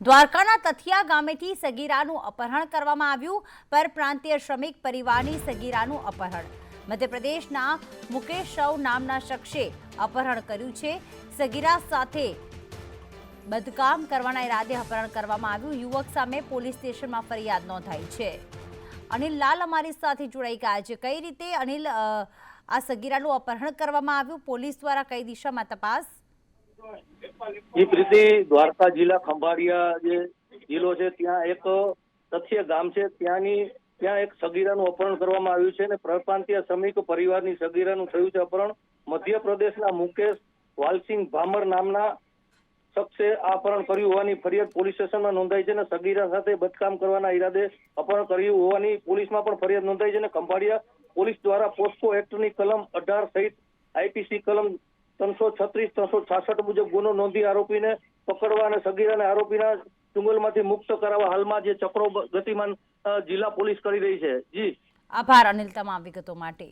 દ્વારકાના તથિયા ગામેથી સગીરાનું અપહરણ કરવામાં આવ્યું। પરપ્રાંતીય શ્રમિક પરિવારની સગીરાનું અપહરણ મધ્યપ્રદેશના મુકેશ રાવ નામના શખ્સે અપહરણ કર્યું છે। સગીરા સાથે બદકામ કરવાના ઇરાદે અપહરણ કરવામાં આવ્યું। યુવક સામે પોલીસ સ્ટેશનમાં ફરિયાદ નોંધાઈ છે। અનિલ લાલ અમારી સાથે જોડાઈ ગયા છે। કઈ રીતે અનિલ આ સગીરાનું અપહરણ કરવામાં આવ્યું, પોલીસ દ્વારા કઈ દિશામાં તપાસ? એ પ્રીતિ, દ્વારકા જિલ્લા ખંભાળિયા જે જિલ્લો છે ત્યાં એક તથ્ય ગામ છે, ત્યાં એક સગીરાનું અપહરણ કરવામાં આવ્યું છે અને પરપ્રાંતીય શ્રમિક પરિવારની સગીરાનું થયું છે અપહરણ। મધ્યપ્રદેશના મુકેશ વાલસિંહ ભામર નામના શખ્સે આ અપહરણ કર્યું હોવાની ફરિયાદ પોલીસ સ્ટેશનમાં નોંધાઈ છે અને સગીરા સાથે બદકામ કરવાના ઈરાદે અપહરણ કર્યું હોવાની પોલીસમાં પણ ફરિયાદ નોંધાઈ છે અને ખંભાળિયા પોલીસ દ્વારા પોસ્કો એક્ટની કલમ 18 સહિત આઈપીસી કલમ 336, 366 મુજબ ગુનો નોંધી આરોપીને પકડવા અને સગીરાને આરોપીના ચુંગલમાંથી મુક્ત કરાવવા હાલમાં જે ચક્રો ગતિમાન જિલ્લા પોલીસ કરી રહી છે। જી આભાર અનિલ તમામ વિગતો માટે।